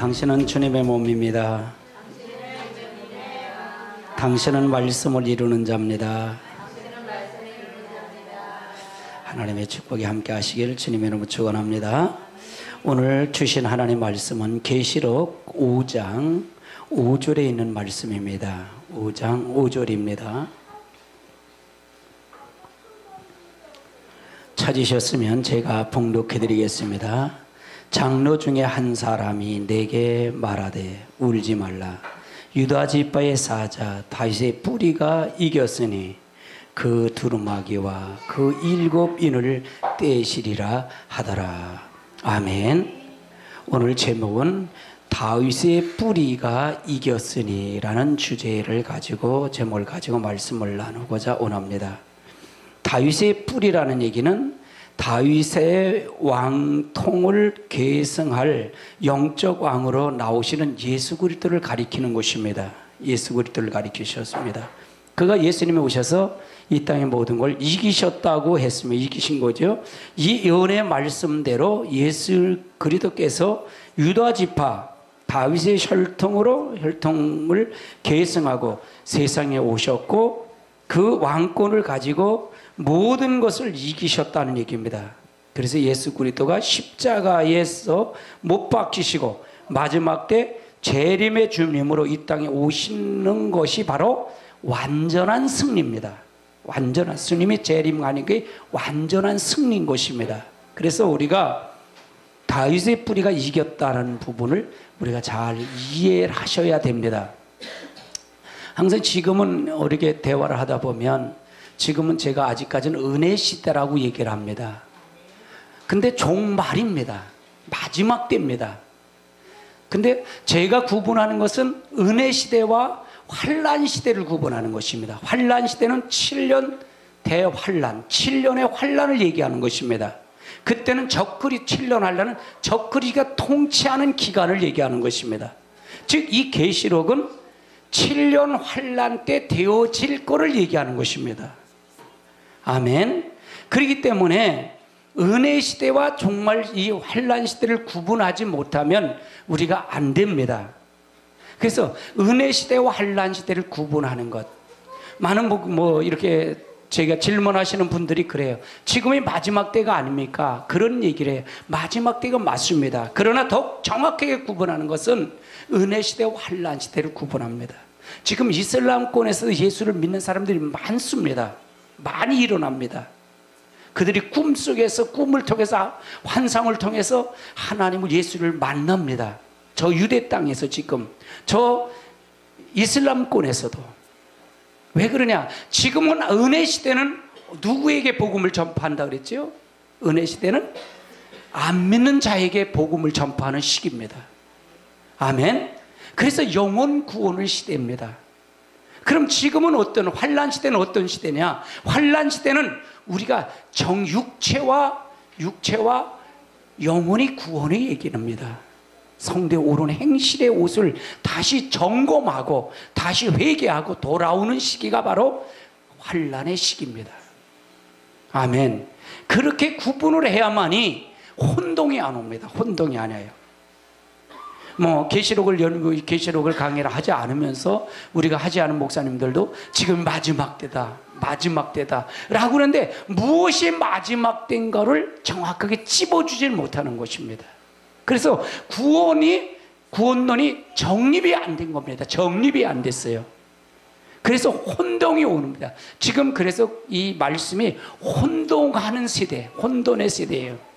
당신은 주님의 몸입니다. 당신은 말씀을 이루는 자입니다. 하나님의 축복이 함께 하시길 주님의 이름으로 축원합니다. 오늘 주신 하나님의 말씀은 계시록 5장 5절에 있는 말씀입니다. 5장 5절입니다. 찾으셨으면 제가 봉독해 드리겠습니다. 장로 중에 한 사람이 내게 말하되 울지 말라. 유다 지파의 사자 다윗의 뿌리가 이겼으니 그 두루마기와 그 7인을 떼시리라 하더라. 아멘. 오늘 제목은 다윗의 뿌리가 이겼으니 라는 주제를 가지고 제목을 가지고 말씀을 나누고자 원합니다. 다윗의 뿌리라는 얘기는 다윗의 왕통을 계승할 영적 왕으로 나오시는 예수 그리스도를 가리키는 것입니다. 예수 그리스도를 가리키셨습니다. 그가 예수님이 오셔서 이 땅의 모든 걸 이기셨다고 했으면 이기신 거죠. 이 예언의 말씀대로 예수 그리스도께서 유다 지파 다윗의 혈통을 계승하고 세상에 오셨고 그 왕권을 가지고 모든 것을 이기셨다는 얘기입니다. 그래서 예수 그리스도가 십자가에서 못 박히시고 마지막 때 재림의 주님으로 이 땅에 오시는 것이 바로 완전한 승리입니다. 완전한 승리이 재림하는 게 완전한 승리인 것입니다. 그래서 우리가 다윗의 뿌리가 이겼다는 부분을 우리가 잘 이해를 하셔야 됩니다. 항상 지금은 이렇게 대화를 하다 보면 지금은 제가 아직까지는 은혜 시대라고 얘기를 합니다. 근데 종말입니다. 마지막 때입니다. 근데 제가 구분하는 것은 은혜 시대와 환란 시대를 구분하는 것입니다. 환란 시대는 7년 대환란, 7년의 환란을 얘기하는 것입니다. 그때는 적그리 7년 환란은 적그리가 통치하는 기간을 얘기하는 것입니다. 즉 이 계시록은 7년 환란 때 되어질 거를 얘기하는 것입니다. 아멘. 그렇기 때문에 은혜 시대와 정말 이 환란 시대를 구분하지 못하면 우리가 안 됩니다. 그래서 은혜 시대와 환란 시대를 구분하는 것. 많은 이렇게 제가 질문하시는 분들이 그래요. 지금이 마지막 때가 아닙니까? 그런 얘기를 해요. 마지막 때가 맞습니다. 그러나 더욱 정확하게 구분하는 것은 은혜 시대와 환란 시대를 구분합니다. 지금 이슬람권에서 예수를 믿는 사람들이 많습니다. 많이 일어납니다. 그들이 꿈속에서 꿈을 통해서 환상을 통해서 하나님을 예수를 만납니다. 저 유대 땅에서 지금 저 이슬람권에서도. 왜 그러냐? 지금은 은혜 시대는 누구에게 복음을 전파한다 그랬죠? 은혜 시대는 안 믿는 자에게 복음을 전파하는 시기입니다. 아멘. 그래서 영혼 구원의 시대입니다. 그럼 지금은 어떤 환란 시대는 어떤 시대냐? 환란 시대는 우리가 육체와 영혼의 구원의 얘기입니다. 성대 오른 행실의 옷을 다시 점검하고 다시 회개하고 돌아오는 시기가 바로 환란의 시기입니다. 아멘. 그렇게 구분을 해야만이 혼동이 안 옵니다. 혼동이 안 와요. 계시록을 강의를 하지 않으면서 우리가 하지 않은 목사님들도 지금 마지막 때다 라고 하는데 무엇이 마지막 때인가를 정확하게 찝어주질 못하는 것입니다. 그래서 구원론이 정립이 안 된 겁니다. 정립이 안 됐어요. 그래서 혼동이 옵니다. 지금 그래서 이 말씀이 혼동하는 세대, 혼돈의 세대예요.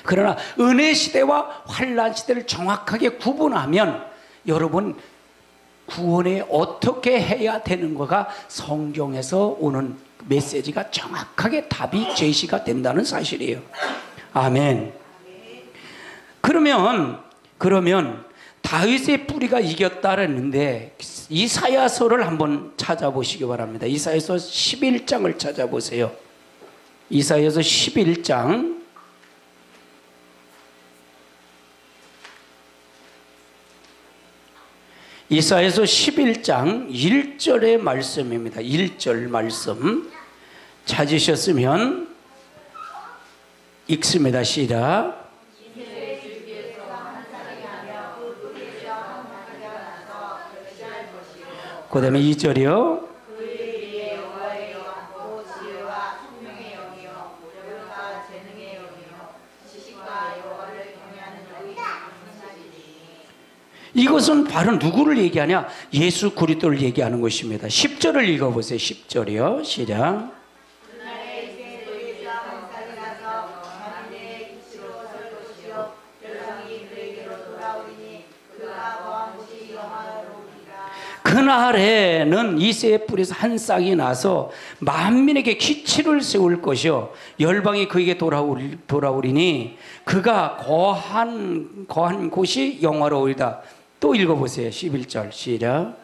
그러나 은혜 시대와 환란 시대를 정확하게 구분하면 여러분 구원에 어떻게 해야 되는 거가 성경에서 오는 메시지가 정확하게 답이 제시가 된다는 사실이에요. 아멘. 그러면 다윗의 뿌리가 이겼다라는데 이사야서를 한번 찾아보시기 바랍니다. 이사야서 11장을 찾아보세요. 이사야서 11장 이사야서 11장 1절의 말씀입니다. 1절 말씀 찾으셨으면 읽습니다. 시작. 그 다음에 2절이요. 이것은 바로 누구를 얘기하냐? 예수 그리스도를 얘기하는 것입니다. 10절을 읽어보세요. 10절이요. 시작. 그날에는 이새의 뿔에서 한 싹이 나서 만민에게 기치를 세울 것이요 열방이 그에게 돌아오리니 그가 거한 곳이 영화로우리다. 또 읽어보세요. 11절 시작.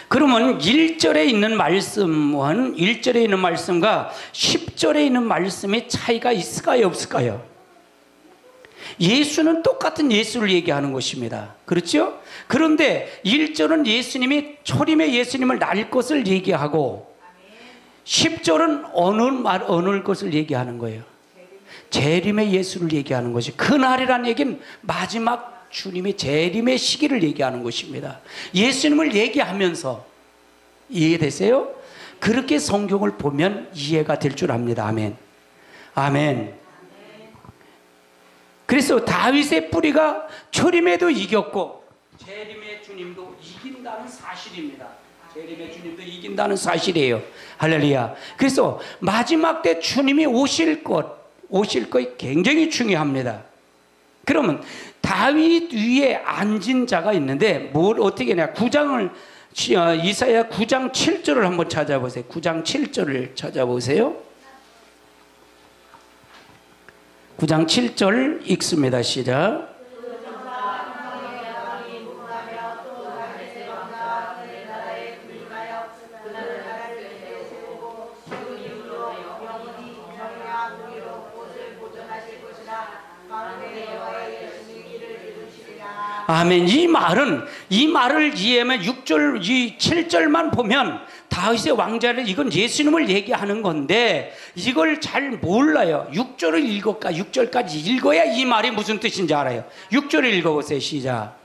그러면 1절에 있는 말씀은 1절에 있는 말씀과 10절에 있는 말씀의 차이가 있을까요? 없을까요? 예수는 똑같은 예수를 얘기하는 것입니다. 그렇죠? 그런데 1절은 예수님이 초림의 예수님을 낳을 것을 얘기하고 10절은 어느 것을 얘기하는 거예요. 재림의 예수를 얘기하는 것이 그날이라는 얘기는 마지막 주님의 재림의 시기를 얘기하는 것입니다. 예수님을 얘기하면서 이해되세요? 그렇게 성경을 보면 이해가 될 줄 압니다. 아멘. 아멘. 그래서 다윗의 뿌리가 초림에도 이겼고 재림의 주님도 이긴다는 사실입니다. 재림의 주님도 이긴다는 사실이에요. 할렐루야. 그래서 마지막 때 주님이 오실 것이 굉장히 중요합니다. 그러면 다윗 위에 앉은 자가 있는데 뭘 어떻게 하냐? 이사야 9장 7절을 한번 찾아보세요. 9장 7절을 찾아보세요. 9장 7절 읽습니다. 시작. 아멘. 이 말을 이해하면 6절, 7절만 보면 다윗의 왕자를 이건 예수님을 얘기하는 건데 이걸 잘 몰라요. 6절을 읽을까? 6절까지 읽어야 이 말이 무슨 뜻인지 알아요. 6절을 읽어보세요. 시작.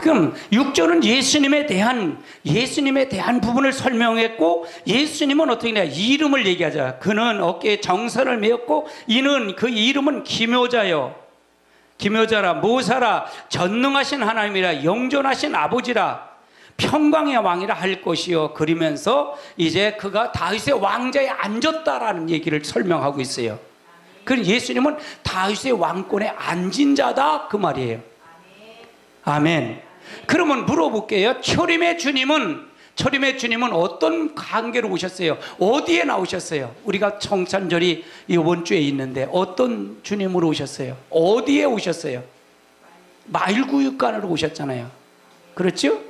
그럼 6절은 예수님에 대한 부분을 설명했고 예수님은 어떻게 되냐? 이름을 얘기하자. 그는 어깨에 정선을 메었고 이는 그 이름은 기묘자요. 기묘자라 모사라 전능하신 하나님이라 영존하신 아버지라 평강의 왕이라 할 것이요. 그러면서 이제 그가 다윗의 왕자에 앉았다라는 얘기를 설명하고 있어요. 그럼 예수님은 다윗의 왕권에 앉은 자다 그 말이에요. 아멘. 그러면 물어볼게요. 초림의 주님은 어떤 관계로 오셨어요? 어디에 나오셨어요? 우리가 성찬절이 이번 주에 있는데 어떤 주님으로 오셨어요? 어디에 오셨어요? 마일구육간으로 오셨잖아요. 그렇죠?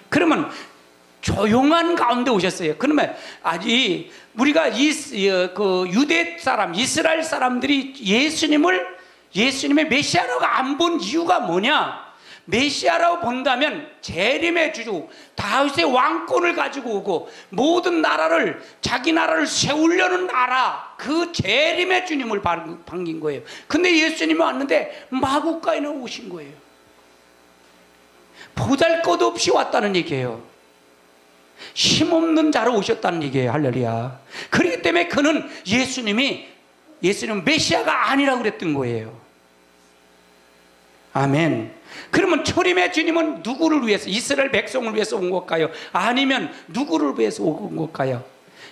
그러면 조용한 가운데 오셨어요. 그러면 아직 우리가 유대 사람, 이스라엘 사람들이 예수님의 메시아라고 안 본 이유가 뭐냐? 메시아라고 본다면 재림의 주 다윗의 왕권을 가지고 오고 모든 나라를 자기 나라를 세우려는 나라 그 재림의 주님을 반긴 거예요. 근데 예수님이 왔는데 마구간에 오신 거예요. 보잘것없이 왔다는 얘기예요. 힘없는 자로 오셨다는 얘기예요. 할렐루야. 그렇기 때문에 그는 예수님은 메시아가 아니라고 그랬던 거예요. 아멘. 그러면 초림의 주님은 누구를 위해서, 이스라엘 백성을 위해서 온 걸까요? 아니면 누구를 위해서 온 걸까요?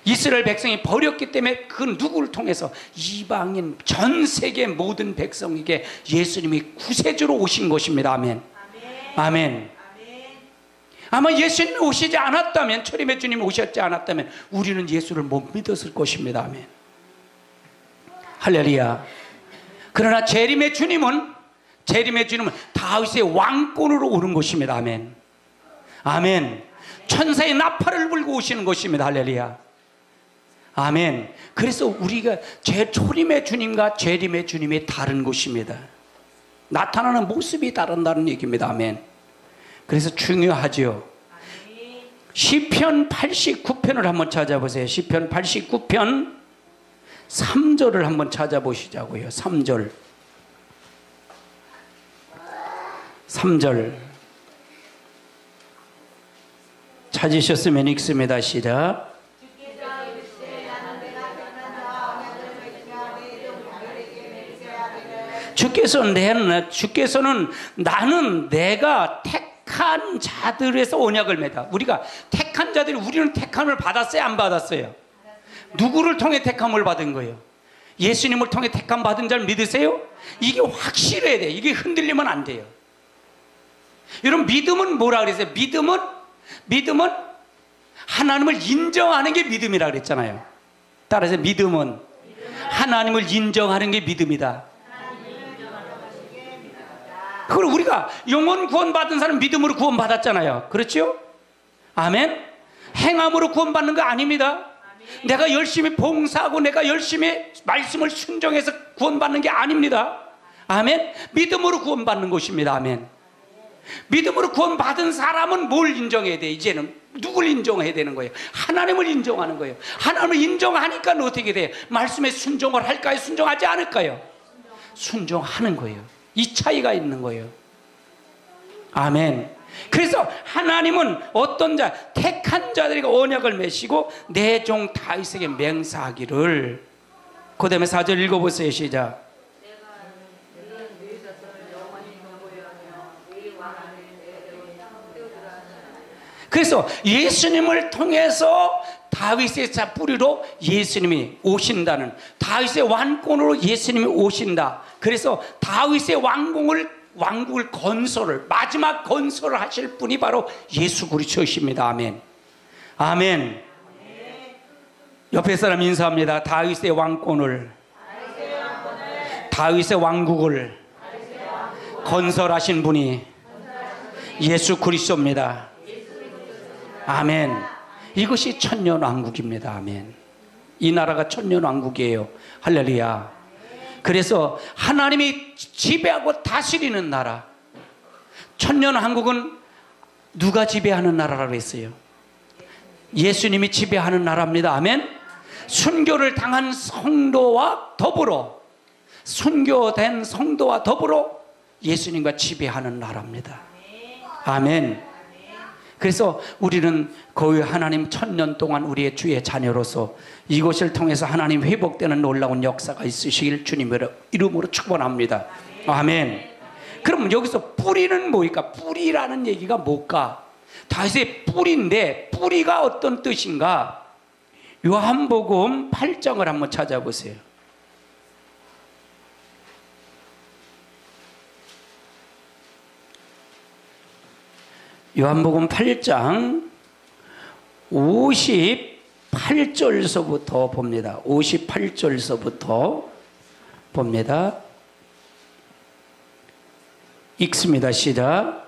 이스라엘 백성이 버렸기 때문에 그 누구를 통해서 이방인 전 세계 모든 백성에게 예수님이 구세주로 오신 것입니다. 아멘. 아멘. 아마 예수님이 오시지 않았다면, 초림의 주님이 오셨지 않았다면 우리는 예수를 못 믿었을 것입니다. 아멘. 할렐루야. 그러나 재림의 주님은 다윗의 왕권으로 오는 것입니다. 아멘. 아멘. 천사의 나팔을 불고 오시는 것입니다. 할렐루야. 아멘. 그래서 우리가 초림의 주님과 재림의 주님이 다른 것입니다. 나타나는 모습이 다른다는 얘기입니다. 아멘. 그래서 중요하죠. 시편 89편을 한번 찾아보세요. 시편 89편 3절을 한번 찾아보시자고요. 3절. 3절. 찾으셨으면 읽습니다. 시작. 주께서는 나는 내가 택한 자들에서 언약을 맺다. 우리가 택한 자들이, 우리는 택함을 받았어요? 안 받았어요? 누구를 통해 택함을 받은 거예요? 예수님을 통해 택함 받은 자를 믿으세요? 이게 확실해야 돼요. 이게 흔들리면 안 돼요. 여러분, 믿음은 뭐라 그랬어요? 믿음은 하나님을 인정하는 게 믿음이라 그랬잖아요. 따라서 믿음은 하나님을 인정하는 게 믿음이다. 그걸 우리가 영원 구원 받은 사람 믿음으로 구원 받았잖아요. 그렇죠? 아멘. 행함으로 구원 받는 거 아닙니다. 내가 열심히 봉사하고 내가 열심히 말씀을 순종해서 구원 받는 게 아닙니다. 아멘. 믿음으로 구원 받는 것입니다. 아멘. 믿음으로 구원 받은 사람은 뭘 인정해야 돼? 이제는 누굴 인정해야 되는 거예요? 하나님을 인정하는 거예요. 하나님을 인정하니까 어떻게 돼요? 말씀에 순종을 할까요? 순종하지 않을까요? 순종하는 거예요. 이 차이가 있는 거예요. 아멘. 그래서 하나님은 어떤 자, 택한 자들에게 언약을 맺으시고 내 종 다윗에게 맹세하기를. 그 다음에 4절 읽어보세요. 시작. 그래서 예수님을 통해서 다윗의 자 뿌리로 예수님이 오신다는, 다윗의 왕권으로 예수님이 오신다. 그래서 다윗의 왕국을 건설을, 마지막 건설을 하실 분이 바로 예수 그리스도이십니다. 아멘. 아멘. 옆에 사람 인사합니다. 다윗의 왕권을, 다윗의 왕국을 건설하신 분이 예수 그리스도입니다. 아멘. 이것이 천년왕국입니다. 아멘. 이 나라가 천년왕국이에요. 할렐루야. 그래서 하나님이 지배하고 다스리는 나라. 천년왕국은 누가 지배하는 나라라고 했어요? 예수님이 지배하는 나라입니다. 아멘. 순교를 당한 성도와 더불어, 순교된 성도와 더불어 예수님과 지배하는 나라입니다. 아멘. 그래서 우리는 거의 하나님 천년 동안 우리의 주의 자녀로서 이것을 통해서 하나님 회복되는 놀라운 역사가 있으시길 주님의 이름으로 축원합니다. 아멘. 그럼 여기서 뿌리는 뭐일까? 뿌리라는 얘기가 뭘까? 다윗의 뿌리인데 뿌리가 어떤 뜻인가? 요한복음 8장을 한번 찾아보세요. 요한복음 8장 58절서부터 봅니다. 58절서부터 봅니다. 읽습니다. 시작.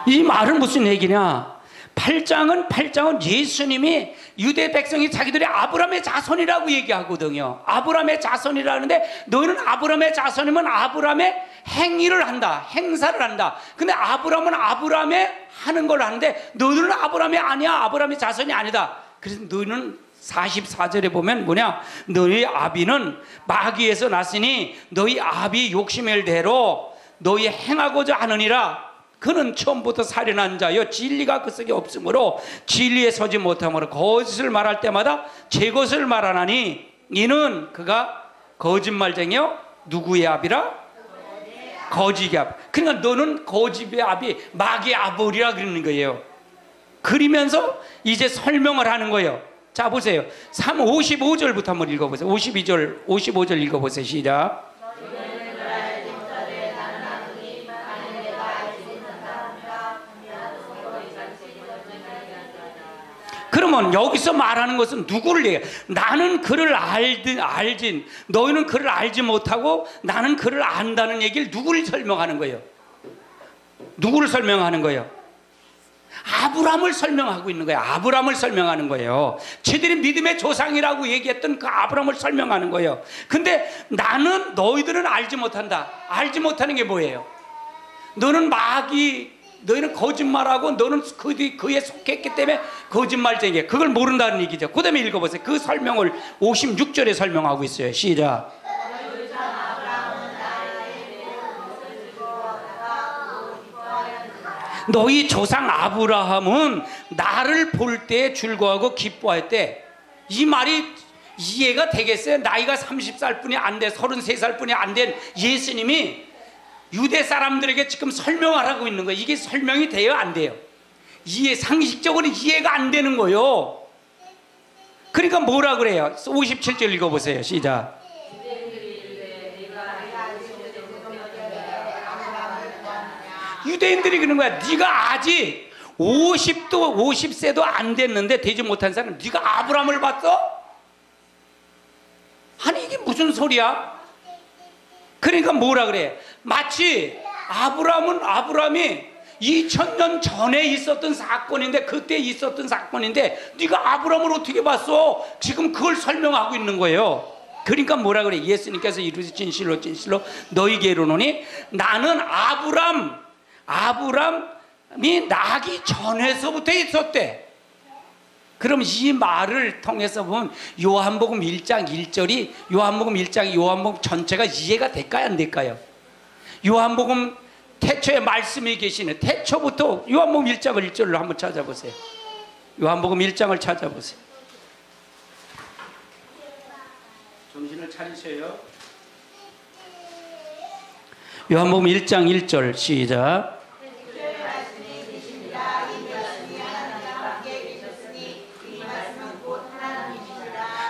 이 말은 무슨 얘기냐? 8장은 예수님이 유대 백성이 자기들이 아브라함의 자손이라고 얘기하거든요. 아브라함의 자손이라는데 너희는 아브라함의 자손이면 아브라함의 행위를 한다, 행사를 한다. 근데 아브라함은 아브라함의 하는 걸 하는데 너희는 아브라함이 아니야, 아브라함의 자손이 아니다. 그래서 너희는 44절에 보면 뭐냐? 너희 아비는 마귀에서 났으니 너희 아비 욕심의 대로 너희 행하고자 하느니라. 그는 처음부터 살인한 자여 진리가 그 속에 없으므로 진리에 서지 못하므로 거짓을 말할 때마다 제 것을 말하나니 이는 그가 거짓말쟁이요 누구의 아비라? 거짓의 아비. 그러니까 너는 거짓의 아비, 마귀의 아버지라 그러는 거예요. 그리면서 이제 설명을 하는 거예요. 자 보세요. 55절부터 한번 읽어보세요. 55절 읽어보세요. 시작. 그럼 그러면 여기서 말하는 것은 누구를 얘기해? 나는 그를 알진, 너희는 그를 알지 못하고 나는 그를 안다는 얘기를 누구를 설명하는 거예요? 누구를 설명하는 거예요? 아브라함을 설명하고 있는 거예요. 아브라함을 설명하는 거예요. 저들이 믿음의 조상이라고 얘기했던 그 아브라함을 설명하는 거예요. 근데 나는 너희들은 알지 못한다. 알지 못하는 게 뭐예요? 너는 너희는 거짓말하고 너는 그에 속했기 때문에 거짓말쟁이야. 그걸 모른다는 얘기죠. 그 다음에 읽어보세요. 그 설명을 56절에 설명하고 있어요. 시작. 너희 조상 아브라함은 나를 볼 때 즐거워하고 기뻐했대. 이 말이 이해가 되겠어요? 나이가 30살 뿐이 안 돼, 33살 뿐이 안 된 예수님이 유대 사람들에게 지금 설명하라고 있는 거예요. 이게 설명이 돼요? 안 돼요? 상식적으로 이해가 안 되는 거예요. 그러니까 뭐라 그래요? 57절 읽어보세요. 시작. 유대인들이 그런 거야. 네가 아직 50세도 안 됐는데 되지 못한 사람, 네가 아브라함을 봤어? 아니 이게 무슨 소리야? 그러니까 뭐라 그래? 마치 아브라함이 2000년 전에 있었던 사건인데, 그때 있었던 사건인데 네가 아브라함을 어떻게 봤어? 지금 그걸 설명하고 있는 거예요. 그러니까 뭐라 그래? 예수님께서 이르시 진실로 너희에게 이르노니 나는 아브라함이 나기 전에서부터 있었대. 그럼 이 말을 통해서 보면 요한복음 1장 1절이 요한복음 전체가 이해가 될까요? 안 될까요? 요한복음 태초에 말씀이 계시는 태초부터 요한복음 1장을 1절로 한번 찾아보세요. 요한복음 1장을 찾아보세요. 정신을 차리세요. 요한복음 1장 1절 시작.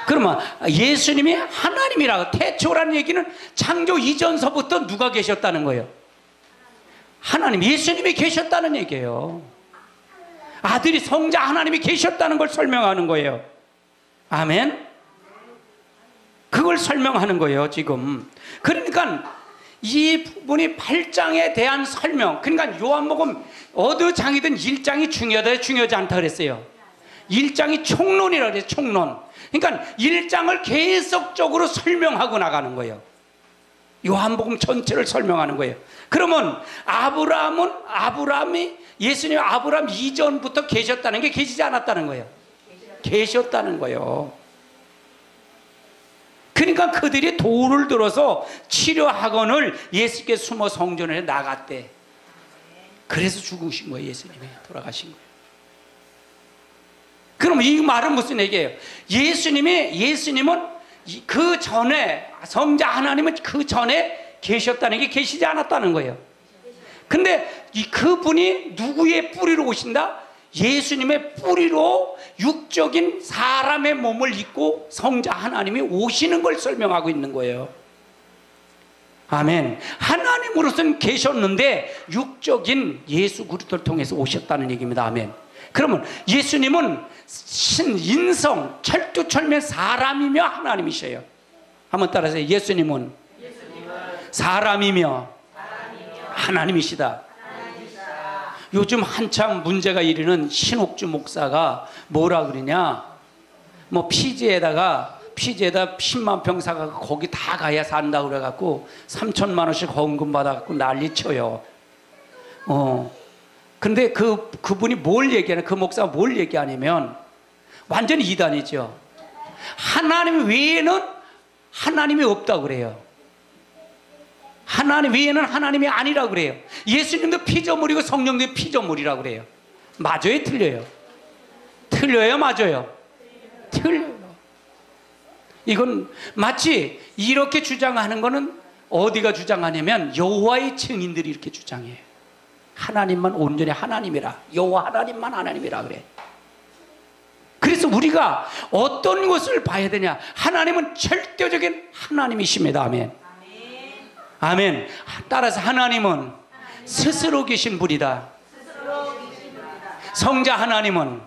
그러면 예수님이 하나님이라고, 태초라는 얘기는 창조 이전서부터 누가 계셨다는 거예요? 하나님, 예수님이 계셨다는 얘기예요. 아들이 성자 하나님이 계셨다는 걸 설명하는 거예요. 아멘. 그걸 설명하는 거예요 지금. 그러니까 이 부분이 8장에 대한 설명, 그러니까 요한복음 어느 장이든 1장이 중요하다 중요하지 않다 그랬어요. 1장이 총론이라고 그래요. 총론. 그러니까 1장을 계속적으로 설명하고 나가는 거예요. 요한복음 전체를 설명하는 거예요. 그러면 아브라함이 예수님이 아브라함 이전부터 계셨다는 게 계시지 않았다는 거예요. 계셨다는 거예요. 그러니까 그들이 돌을 들어서 치료학원을 예수께 숨어 성전에 나갔대. 그래서 죽으신 거예요. 예수님이 돌아가신 거예요. 그럼 이 말은 무슨 얘기예요? 예수님은 그 전에, 성자 하나님은 그 전에 계셨다는 게 계시지 않았다는 거예요. 근데 그분이 누구의 뿌리로 오신다? 예수님의 뿌리로 육적인 사람의 몸을 입고 성자 하나님이 오시는 걸 설명하고 있는 거예요. 아멘. 하나님으로서는 계셨는데 육적인 예수 그리스도를 통해서 오셨다는 얘기입니다. 아멘. 그러면 예수님은 인성, 철두철미 사람이며 하나님이셔요. 한번 따라하세요. 예수님은 사람이며 하나님이시다. 요즘 한창 문제가 일어나는 신옥주 목사가 뭐라 그러냐, 뭐 피지에다 10만 평 사가 거기 다 가야 산다고 그래갖고 3천만 원씩 헌금 받아갖고 난리쳐요. 근데 그분이 뭘 얘기하냐, 그 목사가 뭘 얘기하냐면 완전히 이단이죠. 하나님 외에는 하나님이 없다고 그래요. 하나님 외에는 하나님이 아니라고 그래요. 예수님도 피조물이고 성령도 피조물이라고 그래요. 맞아요? 틀려요? 틀려요? 맞아요? 틀려요. 이건 마치 이렇게 주장하는 거는 어디가 주장하냐면 여호와의 증인들이 이렇게 주장해요. 하나님만 온전히 하나님이라, 여호와 하나님만 하나님이라 그래. 그래서 우리가 어떤 것을 봐야 되냐? 하나님은 절대적인 하나님이십니다. 아멘. 아멘. 따라서 하나님은 스스로 계신 분이다. 성자 하나님은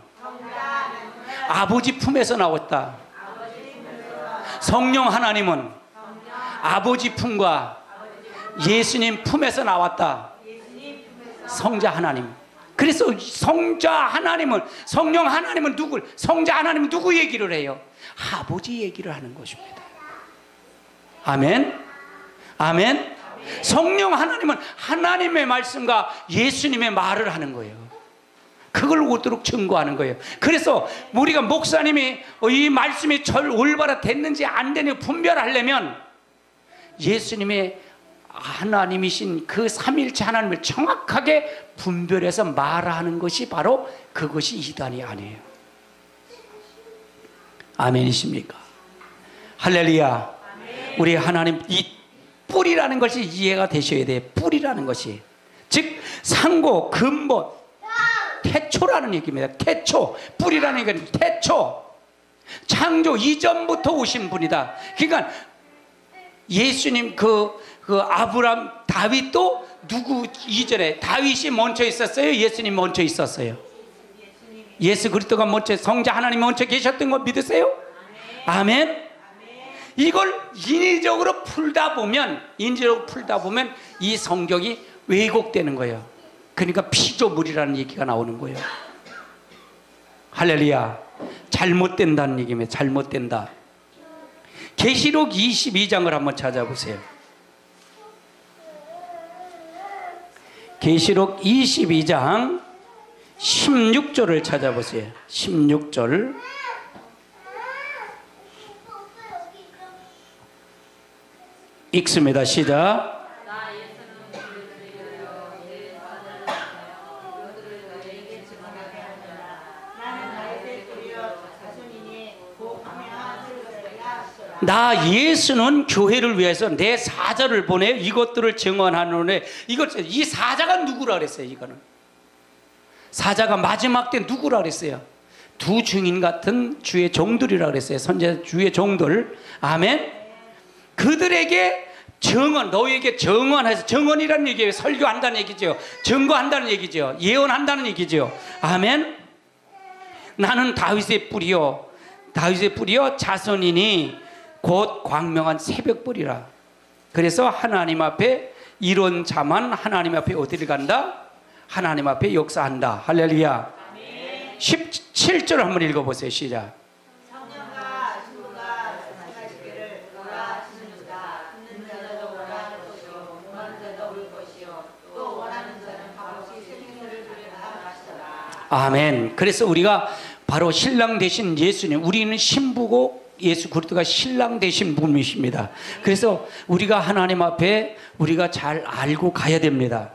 아버지 품에서 나왔다. 성령 하나님은 아버지 품과 예수님 품에서 나왔다. 성자 하나님. 그래서 성자 하나님은, 성령 하나님은 성자 하나님은 누구 얘기를 해요? 아버지 얘기를 하는 것입니다. 아멘. 아멘. 성령 하나님은 하나님의 말씀과 예수님의 말을 하는 거예요. 그걸 오도록 증거하는 거예요. 그래서 우리가 목사님이 이 말씀이 올바로 됐는지 안 되는지 분별하려면 예수님의 하나님이신 그 삼일체 하나님을 정확하게 분별해서 말하는 것이 바로 그것이 이단이 아니에요. 아멘이십니까? 할렐루야. 우리 하나님, 이 뿌리라는 것이 이해가 되셔야 돼요. 뿌리라는 것이, 즉 상고, 근본, 태초라는 얘기입니다. 태초, 뿌리라는 얘기는 태초, 창조 이전부터 오신 분이다. 그러니까 예수님 아브람, 다윗도 누구 이전에 다윗이 먼저 있었어요? 예수님 먼저 있었어요? 예수 그리스도가 먼저, 성자 하나님 먼저 계셨던 거 믿으세요? 아멘. 이걸 인위적으로 풀다 보면 이 성경이 왜곡되는 거예요. 그러니까 피조물이라는 얘기가 나오는 거예요. 할렐루야. 잘못된다는 얘기입니다. 잘못된다. 계시록 22장을 한번 찾아보세요. 계시록 22장 16절을 찾아보세요. 16절. 읽습니다. 시작. 나 예수는 교회를 위해서 내 사자를 보내 이것들을 증언하노니, 이 사자가 누구라 그랬어요? 이거는 사자가 마지막 때 누구라 그랬어요? 두 증인 같은 주의 종들이라 그랬어요. 선지자 주의 종들. 아멘. 그들에게 증언, 너에게 증언해서, 증언이라는 얘기예요. 설교한다는 얘기죠. 증거한다는 얘기죠. 예언한다는 얘기죠. 아멘. 나는 다윗의 뿌리요 자손이니 곧 광명한 새벽불이라. 그래서 하나님 앞에 이런 자만 하나님 앞에 어디를 간다? 하나님 앞에 역사한다. 할렐루야. 17절 한번 읽어보세요. 시작. 성령과 주가 말씀하시기를 오라 하시는도다. 듣는 자도 원하는 것이요 원하는 자도 올 것이요 또 원하는 자는 값없이 생명을 주리라 하시더라. 아멘. 그래서 우리가 바로 신랑 되신 예수님, 우리는 신부고 예수 그리스도가 신랑 되신 분이십니다. 그래서 우리가 하나님 앞에 우리가 잘 알고 가야 됩니다.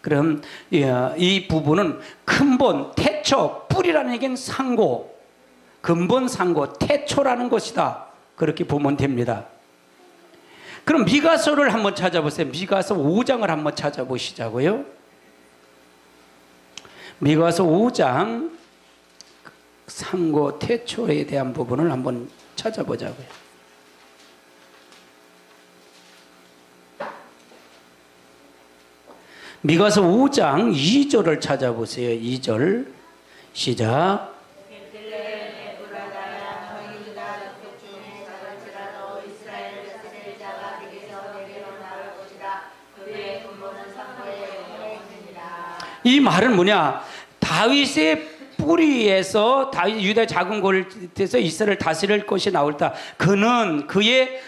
그럼 이 부분은 근본, 태초, 뿌리라는 얘기는 상고, 근본, 상고, 태초라는 것이다. 그렇게 보면 됩니다. 그럼 미가서를 한번 찾아보세요. 미가서 5장을 한번 찾아보시자고요. 미가서 5장 상고, 태초에 대한 부분을 한번 찾아보자고요. 미가서 5장 2절을 찾아보세요. 2절 시작. 이 말은 뭐냐? 다윗의 뿌리에서 유다 작은 골에서 이스라엘 다스릴 것이 나올다. 그의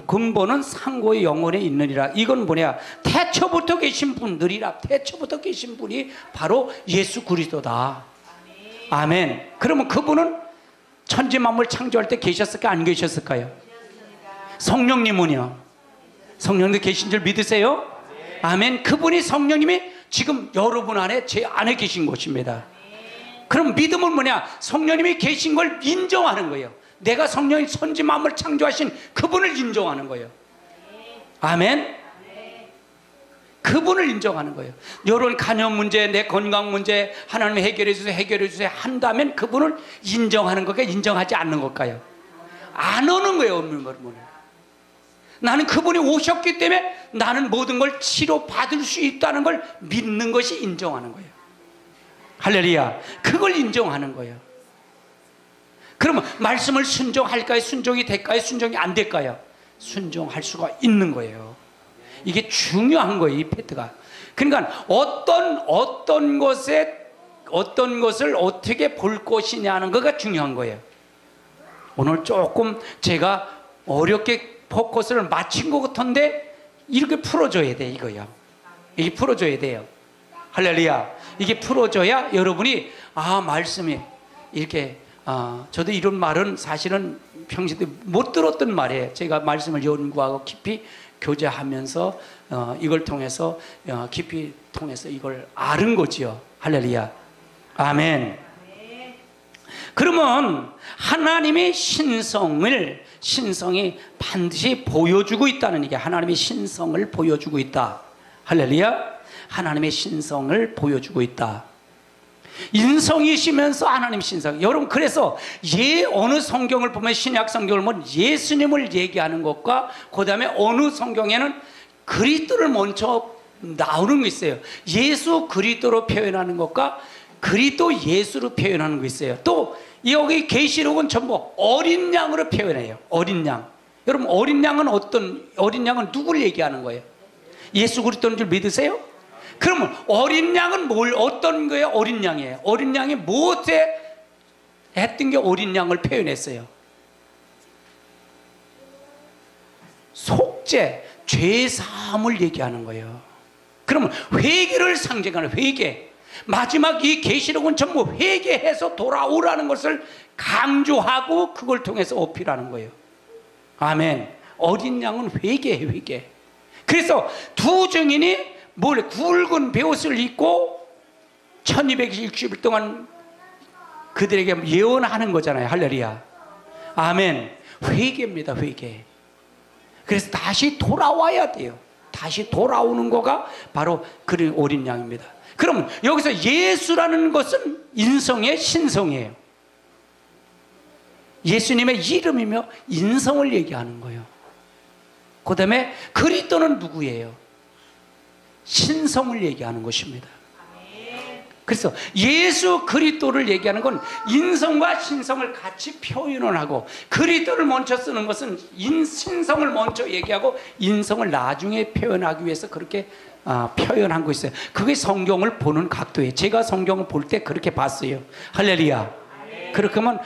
근본은 상고의 영혼에 있느니라. 이건 뭐냐? 태초부터 계신 분들이라. 태초부터 계신 분이 바로 예수 그리스도다. 아멘. 그러면 그분은 천지 만물 창조할 때 계셨을까 안 계셨을까요? 성령님은요? 성령님 계신 줄 믿으세요? 아멘. 그분이 성령님이 지금 여러분 안에, 제 안에 계신 것입니다. 그럼 믿음은 뭐냐? 성령님이 계신 걸 인정하는 거예요. 내가 성령이 천지 만물 창조하신 그분을 인정하는 거예요. 아멘. 그분을 인정하는 거예요. 이런 간염 문제, 내 건강 문제 하나님 해결해 주세요 한다면 그분을 인정하는 걸까요? 인정하지 않는 걸까요? 안 오는 거예요. 없는 거는. 나는 그분이 오셨기 때문에 나는 모든 걸 치료받을 수 있다는 걸 믿는 것이 인정하는 거예요. 할렐루야. 그걸 인정하는 거예요. 그러면 말씀을 순종할까요? 순종이 될까요? 순종이 안 될까요? 순종할 수가 있는 거예요. 이게 중요한 거예요, 이 팩트가. 그러니까 어떤 것을 어떻게 볼 것이냐 하는 거가 중요한 거예요. 오늘 조금 제가 어렵게 포커스를 맞춘 것 같은데 이렇게 풀어줘야 돼, 이거요. 이게 풀어줘야 돼요. 할렐루야. 이게 풀어줘야 여러분이 말씀이 이렇게 저도 이런 말은 사실은 평소에 못 들었던 말이에요. 제가 말씀을 연구하고 깊이 교제하면서 이걸 통해서 깊이 통해서 이걸 아는 거지요. 할렐루야. 아멘. 그러면 하나님의 신성이 반드시 보여주고 있다는 얘기야. 하나님의 신성을 보여주고 있다. 할렐루야. 하나님의 신성을 보여주고 있다. 인성이시면서 하나님 신성. 여러분, 그래서 어느 성경을 보면, 신약 성경을 보면 예수님을 얘기하는 것과 그 다음에 어느 성경에는 그리스도를 먼저 나오는 거 있어요. 예수 그리스도로 표현하는 것과 그리스도 예수로 표현하는 거 있어요. 또 여기 계시록은 전부 어린 양으로 표현해요. 어린 양. 여러분, 어린 양은 누구를 얘기하는 거예요? 예수 그리스도인 줄 믿으세요? 그러면 어린 양은 어떤 거예요? 어린 양이에요. 어린 양이 무엇에 했던 게 어린 양을 표현했어요? 속죄, 죄사함을 얘기하는 거예요. 그러면 회개를 상징하는 회개. 마지막 이 계시록은 전부 회개해서 돌아오라는 것을 강조하고 그걸 통해서 어필하는 거예요. 아멘. 어린 양은 회개예요, 회개. 그래서 두 증인이 굵은 베옷을 입고 1260일 동안 그들에게 예언하는 거잖아요. 할렐루야. 아멘. 회개입니다, 회개. 그래서 다시 돌아와야 돼요. 다시 돌아오는 거가 바로 그런 어린 양입니다. 그럼 여기서 예수라는 것은 인성의 신성이에요. 예수님의 이름이며 인성을 얘기하는 거예요. 그 다음에 그리스도는 누구예요? 신성을 얘기하는 것입니다. 그래서 예수 그리스도를 얘기하는 건 인성과 신성을 같이 표현을 하고, 그리스도를 먼저 쓰는 것은 신성을 먼저 얘기하고 인성을 나중에 표현하기 위해서 그렇게 표현한 거 있어요. 그게 성경을 보는 각도예요. 제가 성경을 볼 때 그렇게 봤어요. 할렐루야. 그렇게 하면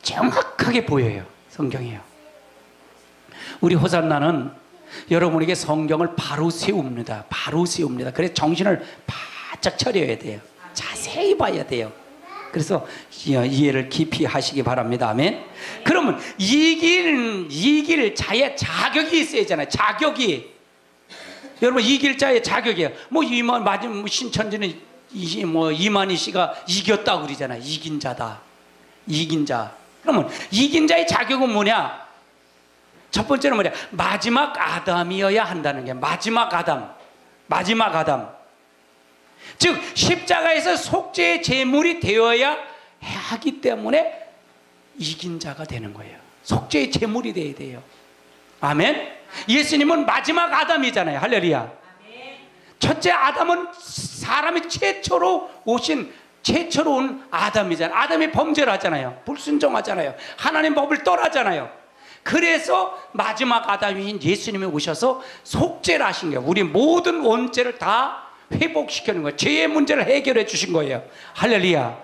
정확하게 보여요. 성경이요. 우리 호산나는 여러분에게 성경을 바로 세웁니다. 바로 세웁니다. 그래서 정신을 바짝 차려야 돼요. 자세히 봐야 돼요. 그래서 이해를 깊이 하시기 바랍니다. 아멘. 그러면 이길 자의 자격이 있어야 하잖아요. 자격이. 여러분, 이길 자의 자격이에요. 신천지는 이만희 씨가 이겼다고 그러잖아요. 이긴 자다. 이긴 자. 그러면 이긴 자의 자격은 뭐냐? 첫 번째는 뭐냐? 마지막 아담이어야 한다는 게, 마지막 아담. 즉 십자가에서 속죄의 제물이 되어야 하기 때문에 이긴 자가 되는 거예요. 속죄의 제물이 되어야 돼요. 아멘. 예수님은 마지막 아담이잖아요. 할렐루야. 첫째 아담은 사람이 최초로 온 아담이잖아요. 아담이 범죄를 하잖아요. 불순종하잖아요. 하나님 법을 떠나잖아요. 그래서 마지막 아담인 예수님이 오셔서 속죄를 하신 거예요. 우리 모든 원죄를 다 회복시키는 거예요. 죄의 문제를 해결해 주신 거예요. 할렐루야.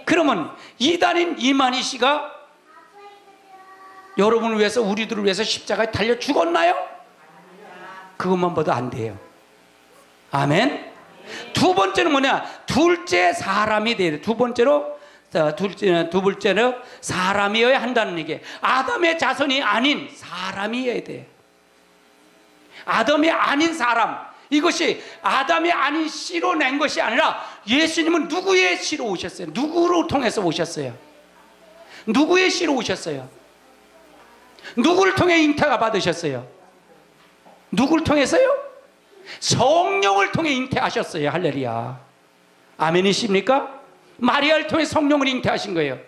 그러면 이단인 이만희 씨가 여러분을 위해서, 우리들을 위해서 십자가에 달려 죽었나요? 그것만 봐도 안 돼요. 아멘. 두 번째는 뭐냐? 둘째 사람이 돼야 돼요. 두 번째는 사람이어야 한다는 얘기예요. 아담의 자손이 아닌 사람이어야 돼요. 아담이 아닌 사람. 이것이 아담이 아닌 씨로 낸 것이 아니라 예수님은 누구의 씨로 오셨어요? 누구를 통해서 오셨어요? 누구의 씨로 오셨어요? 누구를 통해 잉태가 받으셨어요? 누구를 통해서요? 성령을 통해 잉태하셨어요. 할렐루야. 아멘이십니까? 마리아를 통해 성령을 잉태하신 거예요.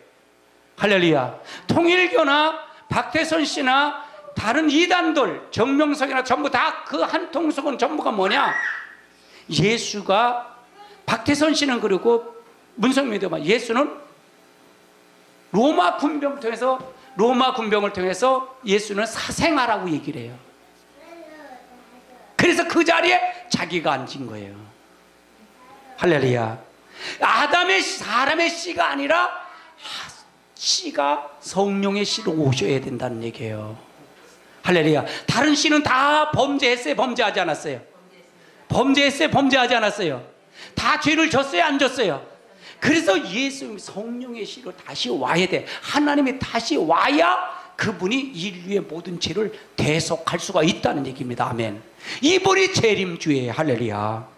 할렐루야. 통일교나 박태선 씨나 다른 이단들, 정명석이나 전부 다 그 한 통속은 전부가 뭐냐? 예수가, 박태선 씨는 그리고 문성민도 예수는 로마 군병을 통해서 예수는 사생하라고 얘기를 해요. 그래서 그 자리에 자기가 앉은 거예요. 할렐루야. 사람의 씨가 아니라 씨가 성령의 씨로 오셔야 된다는 얘기예요. 할렐루야. 다른 씨는 다 범죄했어요, 범죄하지 않았어요? 범죄했어요, 범죄하지 않았어요? 다 죄를 졌어요, 안 졌어요? 그래서 예수 성령의 씨로 다시 와야 돼. 하나님이 다시 와야 그분이 인류의 모든 죄를 대속할 수가 있다는 얘기입니다. 아멘. 이분이 재림주예요. 할렐루야.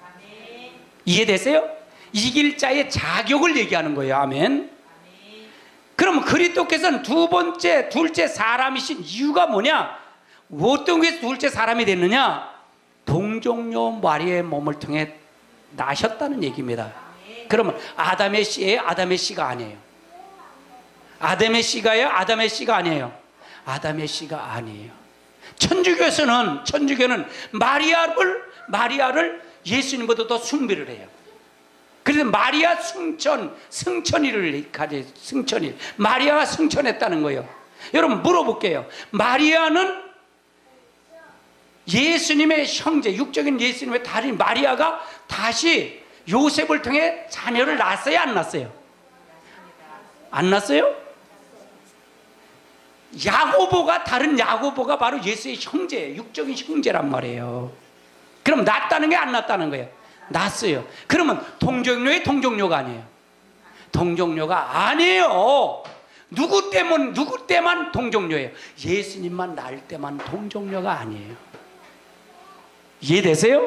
이해되세요? 이길 자의 자격을 얘기하는 거예요. 아멘. 그럼 그리스도께서는 둘째 사람이신 이유가 뭐냐? 어떤 게 둘째 사람이 됐느냐? 동정녀 마리아의 몸을 통해 나셨다는 얘기입니다. 그러면 아담의 씨예요? 아담의 씨가 아니에요? 아담의 씨가요? 아담의 씨가 아니에요? 아담의 씨가 아니에요. 천주교는 마리아를 예수님보다 더 숭배를 해요. 그래서 마리아 승천일을 가져. 승천일. 마리아가 승천했다는 거예요. 여러분 물어볼게요. 마리아는 예수님의 형제, 육적인 예수님의 달인 마리아가 다시 요셉을 통해 자녀를 낳았어요, 안 낳았어요? 안 낳았어요? 다른 야고보가 바로 예수의 형제, 육적인 형제란 말이에요. 그럼 낳았다는 게 안 낳았다는 거예요? 낳았어요. 그러면 동정녀의 동정녀가 아니에요? 동정녀가 아니에요. 누구 때만 동정녀예요? 예수님만 낳을 때만 동정녀가 아니에요. 이해되세요?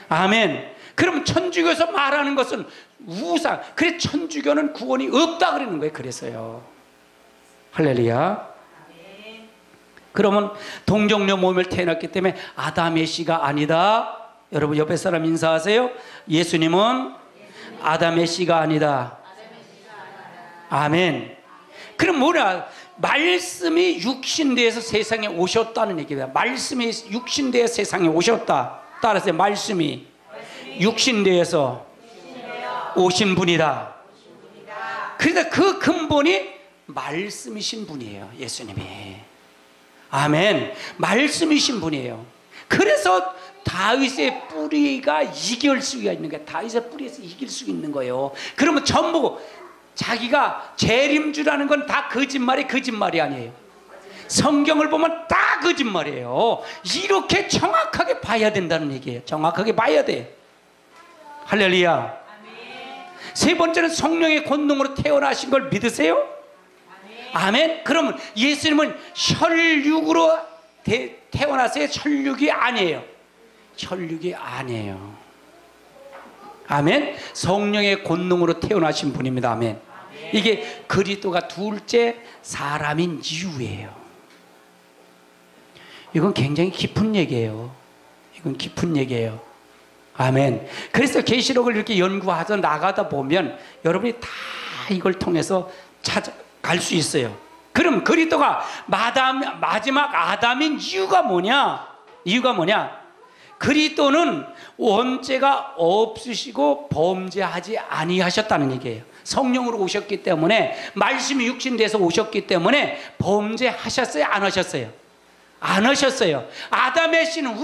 아멘. 그럼 천주교에서 말하는 것은 우상. 그래 천주교는 구원이 없다 그러는 거예요. 그래서요. 할렐루야. 그러면 동정녀 몸을 태어났기 때문에 아담의 씨가 아니다. 여러분 옆에 사람 인사하세요. 예수님은 아담의 씨가 아니다. 아멘. 그럼 뭐냐? 말씀이 육신되어서 세상에 오셨다는 얘기입니다. 말씀이 육신되어 세상에 오셨다. 따라서 말씀이 육신되어서 오신 분이다. 그래서 그 근본이 말씀이신 분이에요. 예수님이. 아멘. 말씀이신 분이에요. 그래서 다윗의 뿌리가 이길 수가 있는 거예요. 다윗의 뿌리에서 이길 수 있는 거예요. 그러면 전부 자기가 재림주라는 건 다 거짓말이 아니에요. 성경을 보면 다 거짓말이에요. 이렇게 정확하게 봐야 된다는 얘기예요. 정확하게 봐야 돼. 할렐루야. 세 번째는 성령의 권능으로 태어나신 걸 믿으세요? 아멘. 그러면 예수님은 혈육으로 태어났어요? 혈육이 아니에요? 혈육이 아니에요. 아멘. 성령의 권능으로 태어나신 분입니다. 아멘. 이게 그리스도가 둘째 사람인 이유예요. 이건 굉장히 깊은 얘기예요. 이건 깊은 얘기예요. 아멘. 그래서 계시록을 이렇게 연구하서 나가다 보면 여러분이 다 이걸 통해서 찾아갈 수 있어요. 그럼 그리스도가 마지막 아담인 이유가 뭐냐? 그리스도는 원죄가 없으시고 범죄하지 아니하셨다는 얘기예요. 성령으로 오셨기 때문에, 말씀이 육신돼서 오셨기 때문에 범죄하셨어요? 안 하셨어요? 안 하셨어요. 아담의 씨는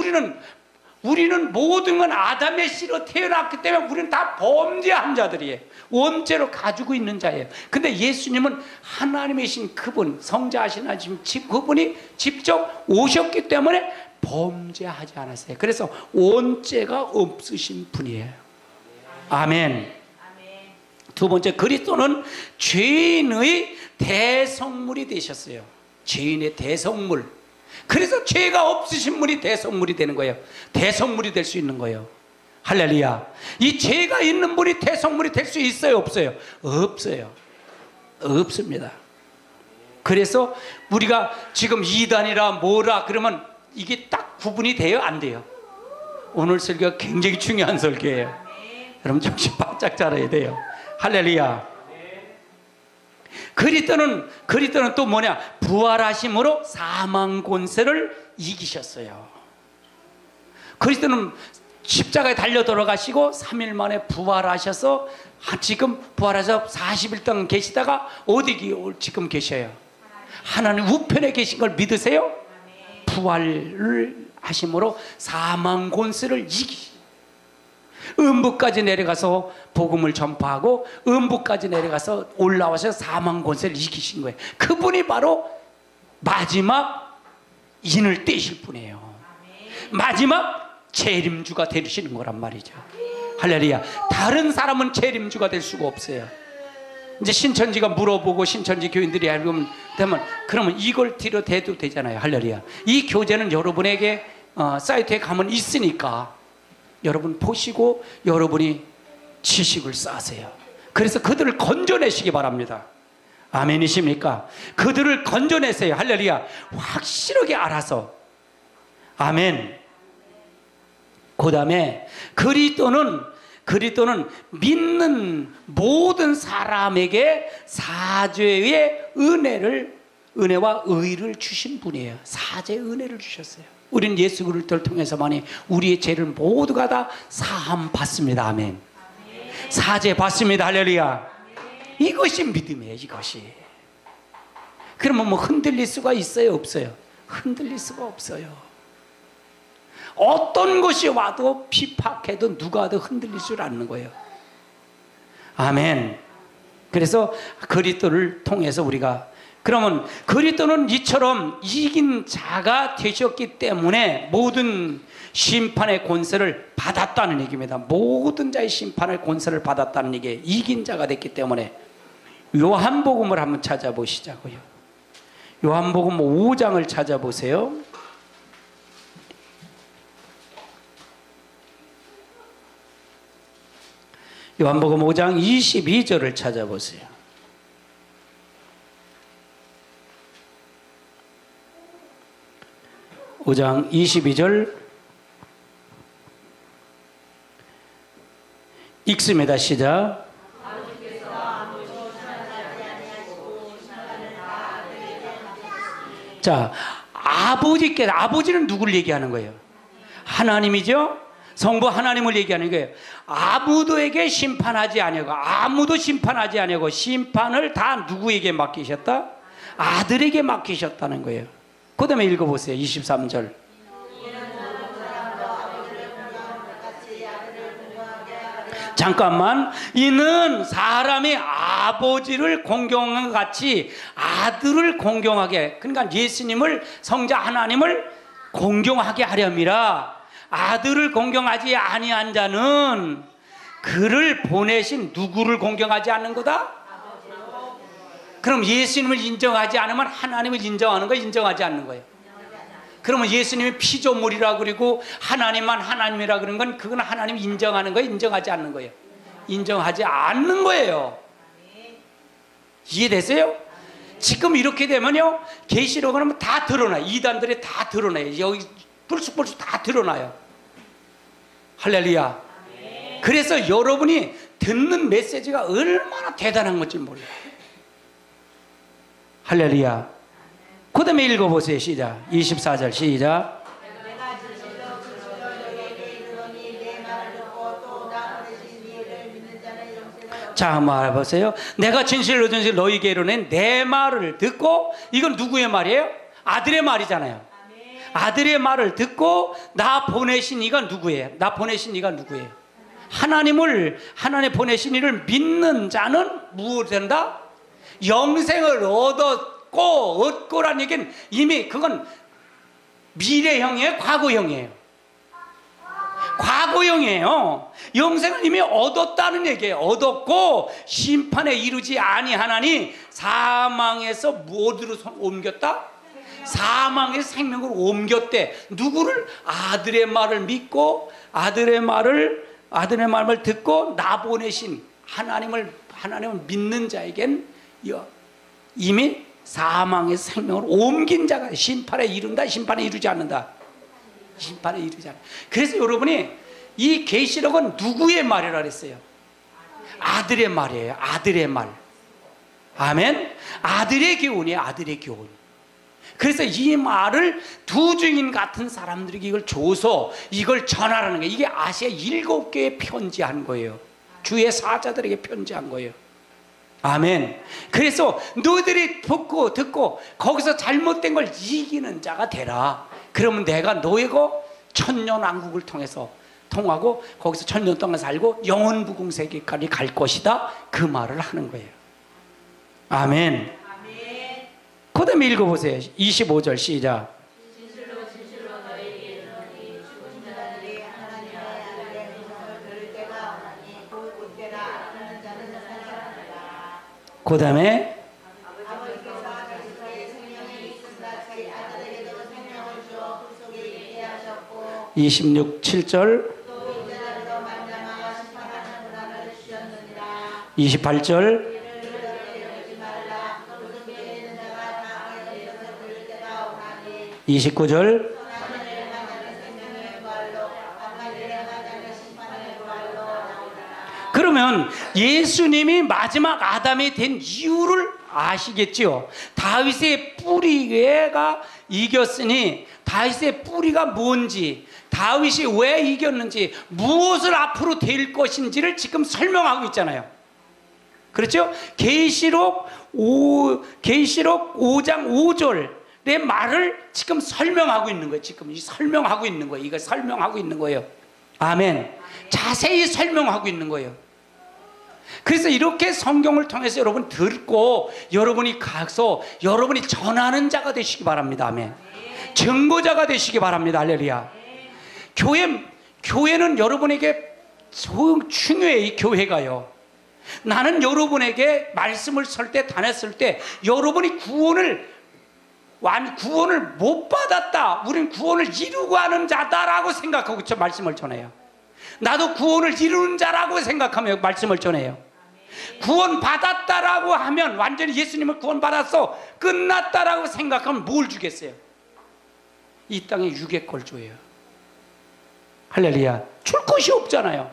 우리는 모든 건 아담의 씨로 태어났기 때문에 우리는 다 범죄한 자들이에요. 원죄로 가지고 있는 자예요. 근데 예수님은 하나님이신 그분, 성자하신 하나님 그분이 직접 오셨기 때문에 범죄하지 않았어요. 그래서 원죄가 없으신 분이에요. 아멘. 두 번째, 그리스도는 죄인의 대성물이 되셨어요. 죄인의 대성물. 그래서 죄가 없으신 분이 대성물이 되는 거예요. 대성물이 될 수 있는 거예요. 할렐루야. 이 죄가 있는 분이 대성물이 될 수 있어요? 없어요? 없어요. 없습니다. 그래서 우리가 지금 이단이라 뭐라 그러면 이게 딱 구분이 돼요? 안 돼요? 오늘 설교가 굉장히 중요한 설교예요. 여러분 정신 바짝 차려야 돼요. 할렐루야. 그리스도는 또 뭐냐? 부활하심으로 사망 권세를 이기셨어요. 그리스도는 십자가에 달려 돌아가시고 3일 만에 부활하셔서 지금 부활해서 40일 동안 계시다가 어디 지금 계셔요? 하나님 우편에 계신 걸 믿으세요? 부활을 하심으로 사망 권세를 이기, 음부까지 내려가서 복음을 전파하고 음부까지 내려가서 올라와서 사망 권세를 이기신 거예요. 그분이 바로 마지막 인을 떼실 분이에요. 마지막 재림주가 되시는 거란 말이죠. 할렐루야. 다른 사람은 재림주가 될 수가 없어요. 이제 신천지가 물어보고 신천지 교인들이 알면 되면 그러면 이걸 뒤로 대도 되잖아요. 할렐루야. 이 교재는 여러분에게 사이트에 가면 있으니까 여러분 보시고 여러분이 지식을 쌓으세요. 그래서 그들을 건져내시기 바랍니다. 아멘이십니까? 그들을 건져내세요. 할렐루야. 확실하게 알아서. 아멘. 그 다음에 그리스도는 믿는 모든 사람에게 사죄의 은혜와 의를 주신 분이에요. 사죄의 은혜를 주셨어요. 우리는 예수 그리스도를 통해서만이 우리의 죄를 모두가 다 사함 받습니다. 아멘. 사죄 받습니다. 할렐루야. 이것이 믿음이에요. 이것이. 그러면 뭐 흔들릴 수가 있어요? 없어요? 흔들릴 수가 없어요. 어떤 것이 와도 피팍해도 누가 와도 흔들릴 줄 아는 거예요. 아멘. 그래서 그리스도를 통해서 우리가, 그러면 그리스도는 이처럼 이긴 자가 되셨기 때문에 모든 심판의 권세를 받았다는 얘기입니다. 모든 자의 심판의 권세를 받았다는 얘기예요. 이긴 자가 됐기 때문에. 요한복음을 한번 찾아보시자고요. 요한복음 5장을 찾아보세요. 요한복음 5장 22절을 찾아보세요. (5장 22절) 읽습니다. 시작. 자, 아버지는 누구를 얘기하는 거예요? 하나님이죠? 성부 하나님을 얘기하는 거예요. 아무도에게 심판하지 아니하고, 아무도 심판하지 아니하고, 심판을 다 누구에게 맡기셨다? 아들에게 맡기셨다는 거예요. 그 다음에 읽어보세요. 23절. 잠깐만. 이는 사람이 아버지를 공경한 것 같이 아들을 공경하게, 그러니까 예수님을, 성자 하나님을 공경하게 하렴이라. 아들을 공경하지 아니한 자는 그를 보내신 누구를 공경하지 않는 거다? 그럼 예수님을 인정하지 않으면 하나님을 인정하는 거예요? 인정하지 않는 거예요? 그러면 예수님이 피조물이라 그리고 하나님만 하나님이라 그런 건 그건 하나님 인정하는 거예요? 인정하지 않는 거예요? 인정하지 않는 거예요. 이해되세요? 지금 이렇게 되면요, 계시록은 하면 다 드러나요. 이단들이 다 드러나요. 여기 불쑥불쑥 다 드러나요. 할렐루야. 그래서 여러분이 듣는 메시지가 얼마나 대단한 건지 몰라요. 할렐루야. 그 다음에 읽어보세요. 시작. 24절 시작. 자, 한번 알아보세요. 내가 진실로 너희에게 이르는 내 말을 듣고, 이건 누구의 말이에요? 아들의 말이잖아요. 아들의 말을 듣고 나 보내신 이가 누구예요? 나 보내신 이가 누구예요? 하나님 보내신 이를 믿는 자는 무엇이 된다? 영생을 얻고라는 얘기는 이미 그건 미래형이에요? 과거형이에요? 과거형이에요. 영생을 이미 얻었다는 얘기예요. 얻었고 심판에 이르지 아니하나니 사망에서 무엇으로 옮겼다? 사망에서 생명으로 옮겼대. 누구를? 아들의 말을 믿고 아들의 말을 듣고 나 보내신 하나님을 믿는 자에겐 이미 사망에서 생명으로 옮긴 자가 심판에 이른다, 심판에 이르지 않는다. 심판에 이르지 않는다. 그래서 여러분이 이 계시록은 누구의 말이라 그랬어요? 아들의 말이에요. 아들의 말. 아멘. 아들의 교훈이에요. 아들의 교훈. 그래서 이 말을 두 증인 같은 사람들에게 이걸 줘서 이걸 전하라는 거예요. 이게 아시아 7교회에 편지한 거예요. 주의 사자들에게 편지한 거예요. 아멘. 그래서 너희들이 듣고 거기서 잘못된 걸 이기는 자가 되라. 그러면 내가 너희고 천년왕국을 통하고 거기서 천년 동안 살고 영원부궁세계까지 갈 것이다. 그 말을 하는 거예요. 아멘. 그 다음에 읽어보세요. 25절 시작. 그 다음에 26, 7절 28절 29절 그러면 예수님이 마지막 아담이 된 이유를 아시겠지요? 다윗의 뿌리가 이겼으니 다윗의 뿌리가 뭔지, 다윗이 왜 이겼는지, 무엇을 앞으로 될 것인지를 지금 설명하고 있잖아요. 그렇죠? 계시록 5장 5절의 말을 지금 설명하고 있는 거예요. 지금 설명하고 있는 거예요. 이거 설명하고 있는 거예요. 아멘. 자세히 설명하고 있는 거예요. 그래서 이렇게 성경을 통해서 여러분 듣고 여러분이 가서 여러분이 전하는 자가 되시기 바랍니다. 아멘. 증거자가 되시기 바랍니다. 할렐루야. 교회는 여러분에게 중요해요. 이 교회가요. 나는 여러분에게 말씀을 다녔을 때 여러분이 구원을 못 받았다, 우리는 구원을 이루고 하는 자다라고 생각하고 저 말씀을 전해요. 나도 구원을 이루는 자라고 생각하며 말씀을 전해요. 구원 받았다라고 하면 완전히 예수님을 구원 받았어, 끝났다라고 생각하면 뭘 주겠어요? 이 땅에 육의 걸 줘요. 할렐루야. 줄 것이 없잖아요.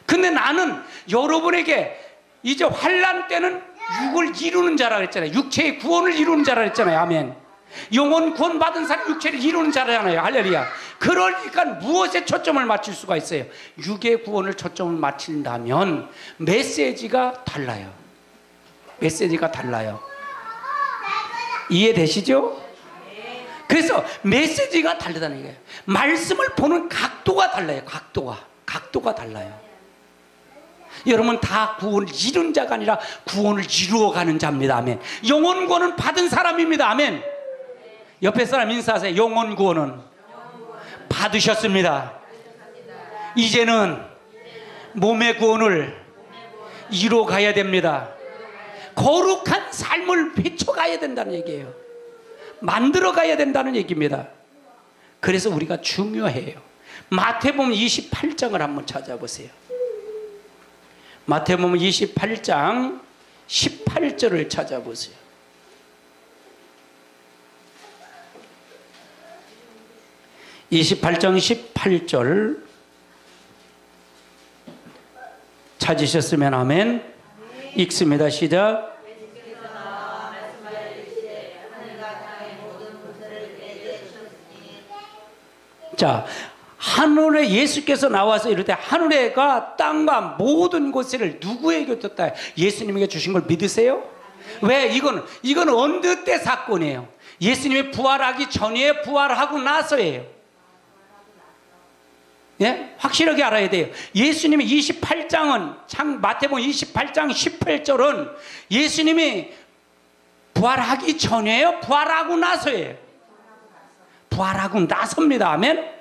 근데 나는 여러분에게 이제 환난 때는 육을 이루는 자라 그랬잖아요. 육체의 구원을 이루는 자라 그랬잖아요. 아멘. 영혼 구원 받은 사람 육체를 이루는 자잖아요. 할렐루야. 그러니까 무엇에 초점을 맞출 수가 있어요? 육의 구원을 초점을 맞춘다면 메시지가 달라요. 메시지가 달라요. 이해되시죠? 그래서 메시지가 다르다는 거예요. 말씀을 보는 각도가 달라요. 각도가 달라요. 여러분 다 구원을 이룬 자가 아니라 구원을 이루어가는 자입니다. 아멘. 영혼 구원은 받은 사람입니다. 아멘. 옆에 사람 인사하세요. 영혼 구원은 받으셨습니다. 이제는 몸의 구원을 이루어가야 됩니다. 거룩한 삶을 비춰가야 된다는 얘기예요. 만들어가야 된다는 얘기입니다. 그래서 우리가 중요해요. 마태복음 28장을 한번 찾아보세요. 마태복음 28장 18절을 찾아보세요. (28장 18절) 찾으셨으면 아멘. 읽습니다. 시작. 자, 하늘에 예수께서 나와서 이럴 때 하늘에가 땅과 모든 것을 누구에게 줬다? 예수님에게 주신 걸 믿으세요? 왜? 이건 어느 때 사건이에요? 예수님이 부활하기 전에 부활하고 나서예요. 예? 확실하게 알아야 돼요. 예수님이 28장은 마태복음 28장 18절은 예수님이 부활하기 전이에요? 부활하고 나서예요? 부활하고 나섭니다. 아멘.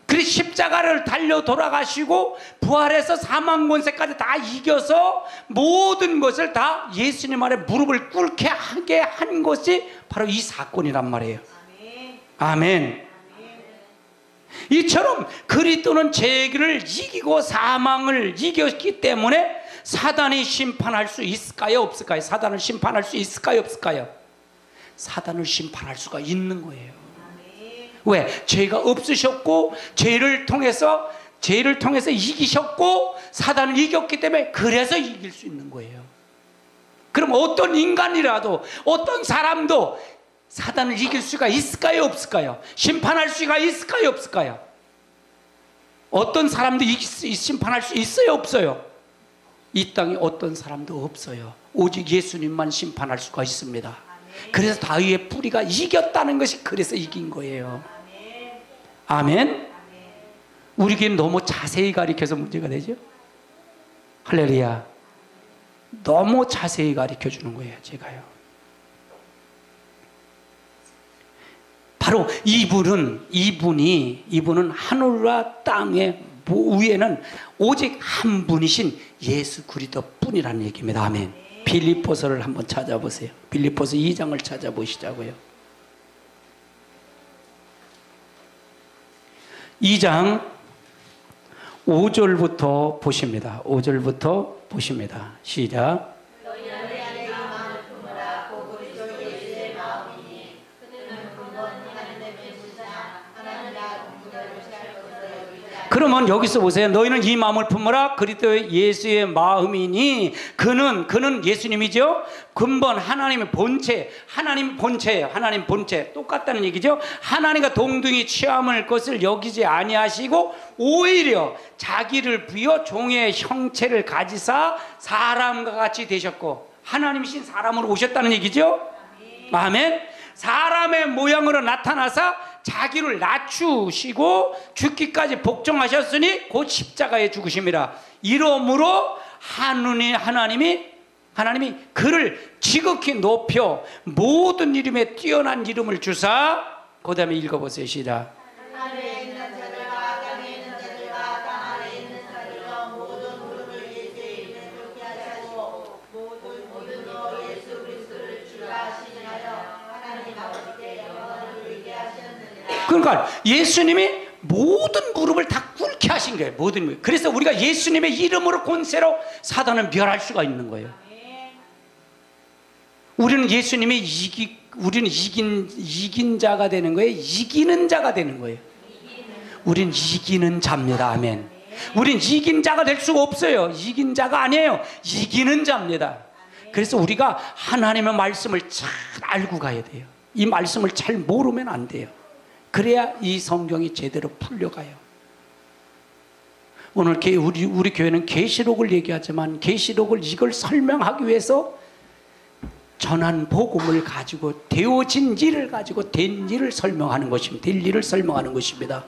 그리고 십자가를 달려 돌아가시고 부활해서 사망 권세까지 다 이겨서 모든 것을 다 예수님 아래 무릎을 꿇게 하게 한 것이 바로 이 사건이란 말이에요. 아멘. 이처럼 그리스도는 죄를 이기고 사망을 이겼기 때문에 사단이 심판할 수 있을까요? 없을까요? 사단을 심판할 수 있을까요? 없을까요? 사단을 심판할 수가 있는 거예요. 왜? 죄가 없으셨고 죄를 통해서 이기셨고 사단을 이겼기 때문에 그래서 이길 수 있는 거예요. 그럼 어떤 인간이라도 어떤 사람도 사단을 이길 수가 있을까요, 없을까요? 심판할 수가 있을까요, 없을까요? 어떤 사람도 심판할 수 있어요, 없어요? 이 땅에 어떤 사람도 없어요. 오직 예수님만 심판할 수가 있습니다. 그래서 다윗의 뿌리가 이겼다는 것이 그래서 이긴 거예요. 아멘. 우리에게 너무 자세히 가르쳐서 문제가 되죠. 할렐루야. 너무 자세히 가르쳐 주는 거예요, 제가요. 바로 이분은 하늘과 땅의 위에는 오직 한 분이신 예수 그리스도 뿐이라는 얘기입니다. 아멘. 빌립보서를 한번 찾아보세요. 빌립보서 2장을 찾아보시자고요. 2장 5절부터 보십니다. 5절부터 보십니다. 시작. 그러면 여기서 보세요. 너희는 이 마음을 품으라. 그리스도 예수의 마음이니 그는 예수님이죠. 근본 하나님의 본체, 하나님 본체예요. 하나님 본체 똑같다는 얘기죠. 하나님과 동등히 취함을 것을 여기지 아니하시고 오히려 자기를 비어 종의 형체를 가지사 사람과 같이 되셨고 하나님이신 사람으로 오셨다는 얘기죠. 아멘. 사람의 모양으로 나타나사 자기를 낮추시고 죽기까지 복종하셨으니 곧 십자가에 죽으심이라. 이러므로 하나님이 그를 지극히 높여 모든 이름에 뛰어난 이름을 주사. 그 다음에 읽어보세요. 시작. 하늘에 있는 자들과 땅에 있는 자들과 땅 아래 있는 자들과 모든 무릎을 예수의 이름에 꿇게 하시고 모든 너 예수 그리스도를 주라 하시나요. 하나님 아버지께 영광을 돌리게 하셨느니라. 그러니까 예수님이 모든 무릎을 다 꿇게 하신 거예요. 모든 무릎. 그래서 우리가 예수님의 이름으로 권세로 사단을 멸할 수가 있는 거예요. 우리는 예수님의 이긴 자가 되는 거예요. 이기는 자가 되는 거예요. 우린 이기는 자입니다. 아멘. 우린 이긴 자가 될 수가 없어요. 이긴 자가 아니에요. 이기는 자입니다. 그래서 우리가 하나님의 말씀을 잘 알고 가야 돼요. 이 말씀을 잘 모르면 안 돼요. 그래야 이 성경이 제대로 풀려가요. 오늘 우리 교회는 계시록을 얘기하지만 계시록을 이걸 설명하기 위해서 전한 복음을 가지고 되어진 일을 가지고 된 일을 설명하는 것입니다. 될 일을 설명하는 것입니다.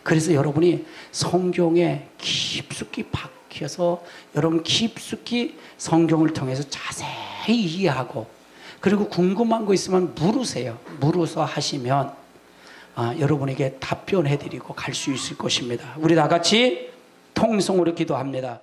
그래서 여러분이 성경에 깊숙이 박혀서 여러분 깊숙이 성경을 통해서 자세히 이해하고 그리고 궁금한 거 있으면 물으세요. 물어서 하시면 여러분에게 답변해드리고 갈 수 있을 것입니다. 우리 다 같이 통성으로 기도합니다.